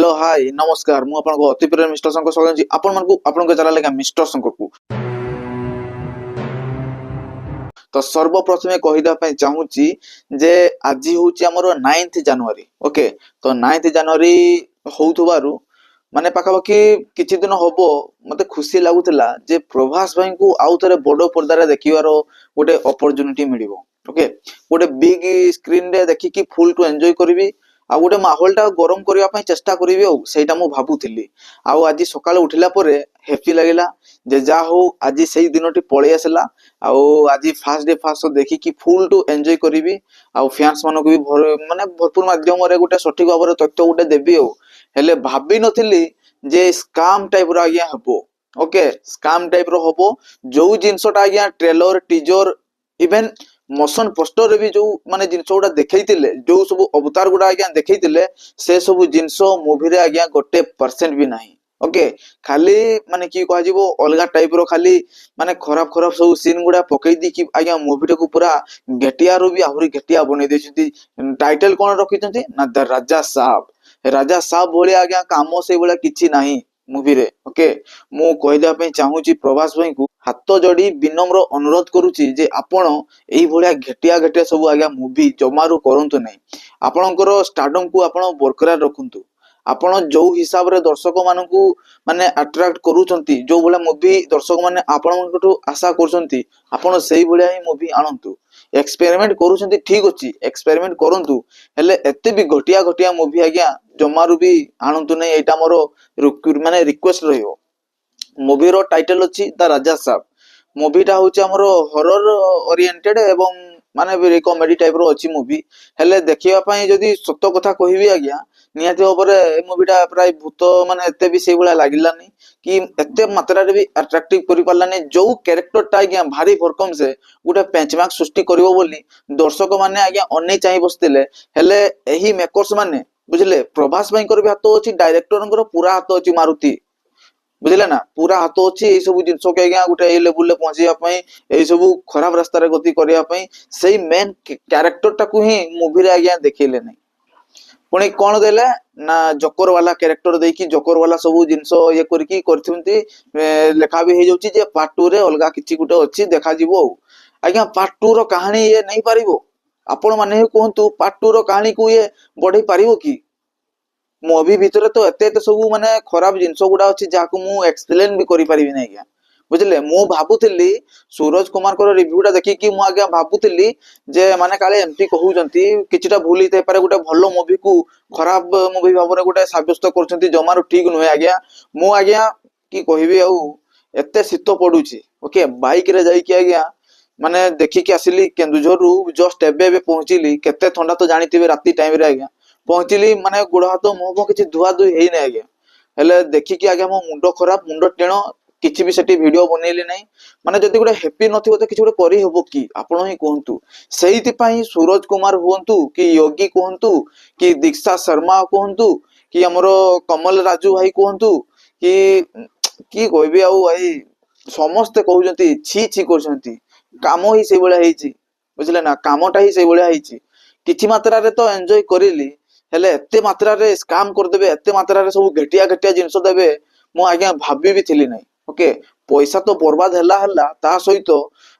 Hello hi नमस्कार मु आपन अति प्रिय मिस्टर शंकर स्वागत जी आपण मन को आपण चला लेगा मिस्टर शंकर को। तो सर्वप्रथमे कहिदा पई चाहूची जे आज होची हमरो 9th जनवरी ओके। तो 9th जनवरी होउथबारु माने पाखापाखि किछि दिन होबो मते खुशी लागुतला जे प्रभास भाई को आउ थरे बडो पर्दा रे देखिवारो गोटे अपॉर्चुनिटी मिलिबो ओके। गोटे बिग स्क्रीन रे देखि कि फुल टू एन्जॉय करबी आ गोटे माहौल टा गरम करबा पई चेष्टा करबी ओ सेटा मु भाबुथिली। आउ आज सकाळ उठिला परे हैप्पी लागिला जे जा हो आज सेही दिनटी पळै आसला। आउ आज फर्स्ट डे फर्स्ट शो देखि कि फुल टू एन्जॉय करबी आउ फैंस मानको भी माने भरपूर माध्यम रे गोटे सठिक भाबरे तथ्य गोटे देबी ओ। हेले भाबी नथिली जे स्कैम टाइप रो आज्ञा हबो ओके। स्कैम टाइप रो हबो जो जिंसटा आज्ञा trailer teaser even motion poster रे भी जो माने जिंस गुडा देखैतिले जो सब अवतार गुडा आज्ञा देखैतिले से सब जिंस मूवी रे आज्ञा गोटे परसेंट भी नाही ओके। खाली माने की कह जीवो अलगा टाइप रो खाली माने खराब खराब सब सीन गुडा पकई दी कि आज्ञा मूवी को पूरा गेटिया रो भी आहुरी गेटिया बनै देछथि। टाइटल कोन रखितथि ना द राजा साहब भले आज्ञा काम से भले किछि नाही मूवी रे ओके। मु कहिदा पे चाहूची प्रभास भाई को हाथ जोड़ी विनम्र अनुरोध करूची जे आपण एई भलिया घेटिया घेटिया सब आज्ञा मूवी जमारू करंतु नै। आपणकर स्टारडम को आपण बरकरार रखंतु। आपण जो हिसाब रे दर्शक मानकू माने अट्रैक्ट करूचंती जो भले मूवी दर्शक माने आपणकटू आशा करचंती आपण सेही भलिया ही मूवी आनंतु। एक्सपेरिमेंट करूचंती ठीक अछि एक्सपेरिमेंट करंतु हेले एते भी घटिया घटिया मूवी आज्ञा जमारू भी आनंतु नै। एटा मोर माने रिक्वेस्ट रहियो। मूवी रो टाइटल अछि द राजा साहब। मूवीटा होची हमरो हॉरर ओरिएंटेड एवं माने भी कॉमेडी टाइप रो अछि मूवी। हेले देखिया पई जदी सत्य कथा कहिबी आज्ञा नियाती ओपरे ए मूवीटा प्राय भूत माने एते भी सेही भला लागिलानी कि एते मात्रा रे भी अट्रैक्टिव करि पालानी। जो कैरेक्टर टा आज्ञा भारी भरकम से गुटे बेंचमार्क सृष्टि करिवो बोली दर्शक माने आज्ञा अनै चाहि बसतिले। हेले एही मेकर्स माने बुझले प्रभास भाई कर भी हाथ अछि डायरेक्टर पूरा हाथ अछि मारुति बुझले ना पूरा हाथ अछि ए सब जिंस के आज्ञा गुटे ए लेवल ले पहुंचिया पई ए सब खराब रास्ता रे गति करिया पई सेही मेन कैरेक्टर टाकू ही मूवी रे आज्ञा देखैले नै। पुणी कोन देले ना जोकर वाला कैरेक्टर देकी जोकर वाला सब जिंस ये करकी करथुंती लेखा भी हे जाउची जे पार्ट 2 रे अलगा किछि गुटे अछि देखा जिवो आज्ञा पार्ट 2 रो कहानी ये नहीं पारिबो। आपण माने कहंतु पार्ट 2 रो कहानी को ये बढ़ई पारिबो की मूवी भीतर तो एते सब माने खराब जिंस गुडा अछि जाको मु एक्सप्लेन भी करि परिबि नै आज्ञा बुझले। मु भाबुतिली सूरज कुमार को रिव्यूटा देखि कि मु आज्ञा भाबुतिली जे माने काले एमपी कहउजंती किछिटा भूल हिते पारे गुटे भलो मूवी को खराब मूवी भाबरे गुटे साब्यस्त करछंती जमारो ठीक नय आज्ञा। मु आज्ञा की कहिबी आउ एते शीत पडुची ओके बाइक रे जाई कि आज्ञा माने देखि कि आसिली केन्दुझर रु जस्ट एबे पहुंचीली केते ठंडा तो जानिथिबे राती टाइम रे आज्ञा पहुंचीली माने गुड़ हाथ मुह किछि धुआ धुई हेई नै आज्ञा। हेले देखि कि आज्ञा मो मुंडो खराब मुंडो टेण किछि भी सेठी वीडियो बनेली नै माने जदी गुटे हैप्पी नथिबो त किछि गुटे करि हबो कि आपण ही कहंतु। सेहिति पई सूरज कुमार हुअंतु कि योगी कहंतु कि दीक्षा शर्मा कहंतु कि हमरो कमल राजू भाई कहंतु कि कहबी आउ भाई समस्त कहउजंती छी छी करछंती काम ही से बळा हेची बुझले ना कामटा ही से बळा हेची किछि मात्रा रे तो एन्जॉय करिली हेले एते मात्रा रे स्कैम कर देबे एते मात्रा रे सब घटिया घटिया जिंस देबे मु आज्ञा भाबी भी थिली नै ओके। पैसा तो बर्बाद हला ता सहित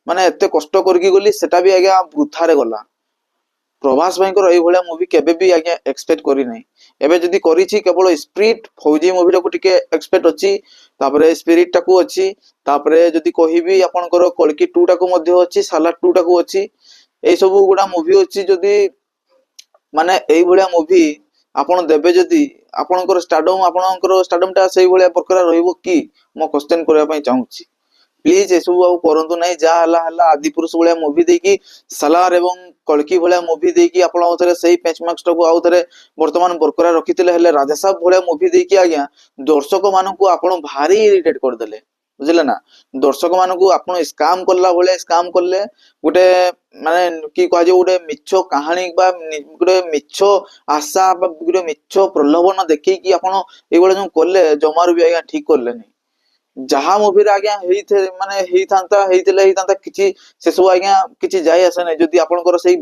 माने एते कष्ट करकी गली सेटा भी आज्ञा वृथा रे गला। प्रभास भाई को एई भलिया मूवी केबे भी आज्ञा एक्सपेक्ट करि नै एबे जदी करिछि केवल स्पिरिट फौजी मूवी को टिके एक्सपेक्ट अछि तापरे स्पिरिट टाकू अछि तापरे जदी कहिबी आपनकर कल्की 2 टाकू मध्ये अछि साला 2 टाकू अछि ए सब गुडा मूवी अछि जदी माने एई भलिया मूवी आपण देबे जदी आपनकर स्टारडम टा सेई भलिया प्रकार रहइबो कि मो क्वेश्चन करबा पई चाहूची। प्लीज ए सब आउ करंतु नै जा हला हला आदि पुरुष भलिया मूवी देकी सालार एवं कल्की भलिया मूवी देकी आपण ओथरे सेही पेंचमार्क्स टाकू आउ थरे वर्तमान बरकरार रखितिले हेले राजा साहब भलिया मूवी देकी आज्ञा दर्शक मानकू आपण भारी इरिटेट कर देले बुझले ना। दर्शक मानकू आपण स्कैम करला भले स्कैम करले गुटे माने की कह जे गुटे मिच्छो कहानी बा गुटे मिच्छो आशा बा गुटे मिच्छो प्रलोभन देखि कि आपण ए बळे जो करले जमारू भी आज्ञा ठीक करले नै। जहा मूवी रे आज्ञा हेई माने हेई थांता किछि से सब आज्ञा किछि जाय आसे नै जदी आपनकर सेही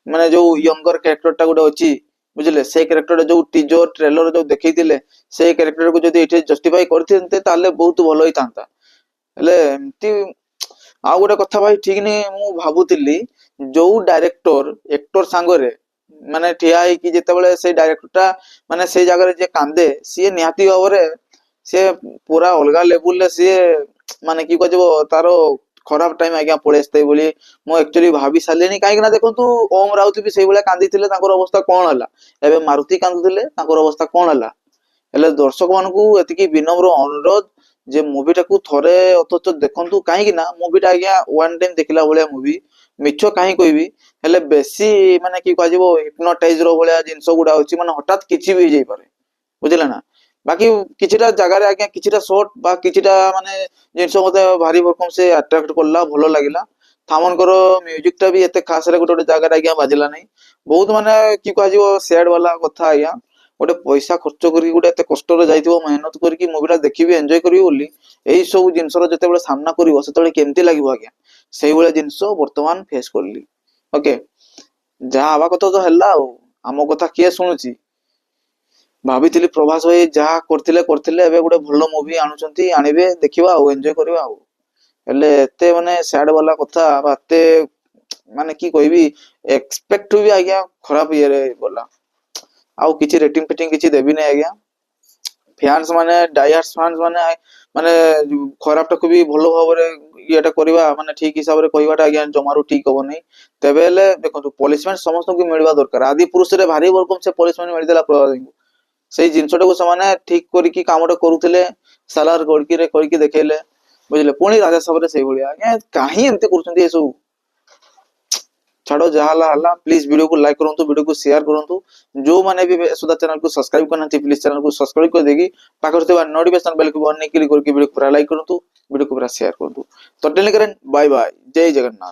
माने जो यंगर कैरेक्टर टा गुटे अछि ବୁଝିଲେ ସେ କ୍ୟାରେକ୍ଟର ଯୋଉ ଟିଜର ଟ୍ରେଲର ଯୋଉ ଦେଖେଇଥିଲେ ସେଇ କ୍ୟାରେକ୍ଟରକୁ ଯଦି ଏଠି ଜଷ୍ଟିଫାଇ କରିଥାନ୍ତେ ତାହେଲେ ବହୁତ ଭଲ ହେଇଥାନ୍ତା। ହେଲେ ଏମିତି ଆଉ ଗୋଟେ କଥା ଭାଇ ଠିକ ନି ମୁଁ ଭାବୁଥିଲି ଯୋଉ ଡାଇରେକ୍ଟର ଏକ୍ଟର ସାଙ୍ଗରେ ମାନେ ଠିଆ ହେଇକି ଯେତେବେଳେ ସେଇ ଡାଇରେକ୍ଟର ଟା ମାନେ ସେଇ ଜାଗାରେ ଯିଏ କାନ୍ଦେ ସିଏ ନିହାତି ଭାବରେ ସିଏ ପୁରା ଅଲଗା ଲେବୁଲରେ ସିଏ ମାନେ କି କୁହାଯିବ ତାର ଖରାପ ଟାଇମ ଆଜ୍ଞା ପଳେଇ ଆସିଥାଏ ବୋଲି ମୁଁ ଆକ୍ଚୁଆଲି ଭାବି ସାରିଲିଣି। କାହିଁକି ନା ଦେଖନ୍ତୁ ଓମ ରାଉତ ବି ସେଇଭଳିଆ କାନ୍ଦିଥିଲେ ତାଙ୍କର ଅବସ୍ଥା କଣ ହେଲା, ଏବେ ମାରୁତି କାନ୍ଦୁଥିଲେ ତାଙ୍କର ଅବସ୍ଥା କଣ ହେଲା। ହେଲେ ଦର୍ଶକ ମାନଙ୍କୁ ଏତିକି ବିନମ୍ର ଅନୁରୋଧ ଯେ ମୁଭିଟାକୁ ଥରେ ଅଥଚ ଦେଖନ୍ତୁ, କାହିଁକି ନା ମୁଭିଟା ଆଜ୍ଞା ୱାନ୍ ଟାଇମ ଦେଖିଲା ଭଳିଆ ମୁଭି। ମିଛ କାହିଁ କହିବି, ହେଲେ ବେଶୀ ମାନେ କି କୁହାଯିବ ହିପନୋଟାଇଜ ର ଭଳିଆ ଜିନିଷ ଗୁଡା ଅଛି, ମାନେ ହଠାତ୍ କିଛି ବି ହେଇଯାଇପାରେ, ବୁଝିଲେ ନା। ବାକି କିଛିଟା ଜାଗାରେ ଆଜ୍ଞା କିଛିଟା ସର୍ଟ ବା କିଛିଟା ମାନେ ଜିନିଷ ମତେ ଭାରି ଭରକମ ସେ ଆଟ୍ରାକ୍ଟ କଲା, ଭଲ ଲାଗିଲା। ଥାମନଙ୍କର ମ୍ୟୁଜିକ ଟା ବି ଏତେ ଖାସ ରେ ଗୋଟେ ଗୋଟେ ଜାଗାରେ ଆଜ୍ଞା ବାଜିଲା ନାହିଁ। ବହୁତ ମାନେ କି କୁହାଯିବ ସ୍ୟାଡ ବାଲା କଥା ଆଜ୍ଞା, ଗୋଟେ ପଇସା ଖର୍ଚ୍ଚ କରିକି ଗୋଟେ ଏତେ କଷ୍ଟରେ ଯାଇଥିବ ମେହନତ କରିକି ମୁଭିଟା ଦେଖିବି ଏନ୍ଜୟ କରିବି ବୋଲି ଏଇ ସବୁ ଜିନିଷର ଯେତେବେଳେ ସାମ୍ନା କରିବ ସେତେବେଳେ କେମିତି ଲାଗିବ ଆଜ୍ଞା, ସେଇଭଳିଆ ଜିନିଷ ବର୍ତ୍ତମାନ ଫେସ କରିଲି। ଓକେ, ଯାହା ହବା କଥା ତ ହେଲା ଆଉ, ଆମ କଥା କିଏ ଶୁଣୁଛି। ଭାବିଥିଲି ପ୍ରଭାସ ଭାଇ ଯାହା କରିଥିଲେ କରିଥିଲେ, ଏବେ ଗୋଟେ ଭଲ ମୁଭି ଆଣୁଛନ୍ତି, ଆଣିବେ ଦେଖିବା ଆଉ ଏନ୍ଜୟ କରିବା ଆଉ। ହେଲେ ଏତେ ମାନେ ସ୍ୟାଡ ବାଲା କଥା ବା ଏତେ ମାନେ କି କହିବି ଏକ୍ସପେକ୍ଟ ବି ଆଜ୍ଞା ଖରାପ ଇଏରେ ଗଲା। ଆଉ କିଛି ରେଟିଂ ଫେଟିଂ କିଛି ଦେବିନି ଆଜ୍ଞା। ଫ୍ୟାନ୍ସ ମାନେ ଡାଇହାର୍ସ ଫ୍ୟାନ୍ସ ମାନେ ମାନେ ଖରାପ ଟାକୁ ବି ଭଲ ଭାବରେ ଇଏଟା କରିବା ମାନେ ଠିକ ହିସାବରେ କହିବାଟା ଆଜ୍ଞା ଜମାରୁ ଠିକ ହବନି। ତେବେ ହେଲେ ଦେଖନ୍ତୁ ପନିଶମେଣ୍ଟ ସମସ୍ତଙ୍କୁ ମିଳିବା ଦରକାର। ଆଦି ପୁରୁଷରେ ଭାରି ବର୍କମ ସେ ପନିଶମେଣ୍ଟ ମିଳିଥିଲା ପ୍ରଭାସଙ୍କୁ, ସେଇ ଜିନିଷଟାକୁ ସେମାନେ ଠିକ କରିକି କାମଟା କରୁଥିଲେ, ସାଲାର କରିକି ଦେଖେଇଲେ, ବୁଝିଲେ। ପୁଣି ରାଜା ସାବରେ ସେଇଭଳିଆ ଆଜ୍ଞା କାହିଁ ଏମିତି କରୁଛନ୍ତି ଏସବୁ। ଛାଡ ଯାହା ହେଲା ହେଲା, ପ୍ଲିଜ ଭିडिଓକୁ ଲାଇକ୍ କରନ୍ତୁ, ଭିडिଓକୁ ସେୟାର କରନ୍ତୁ। ଯୋଉମାନେ ବି ସୁଧା ଚ୍ୟାନେଲକୁ ସବସ୍କ୍ରାଇବ କରିନାହାନ୍ତି ପ୍ଲିଜ ଚ୍ୟାନେଲକୁ ସବସ୍କ୍ରାଇବ କରିଦେଇକି ପାଖରେ ଥିବା ନୋଟିଫିକେଶନ ବେଲକୁ ଅନ୍ କ୍ଲିକ୍ କରିକି ଭିडिଓ ପୁରା ଲାଇକ୍ କରନ୍ତୁ, ଭିडिଓକୁ ପୁରା ସେୟାର କରନ୍ତୁ। ତ टेल करें, बाय बाय, जय जगन्नाथ।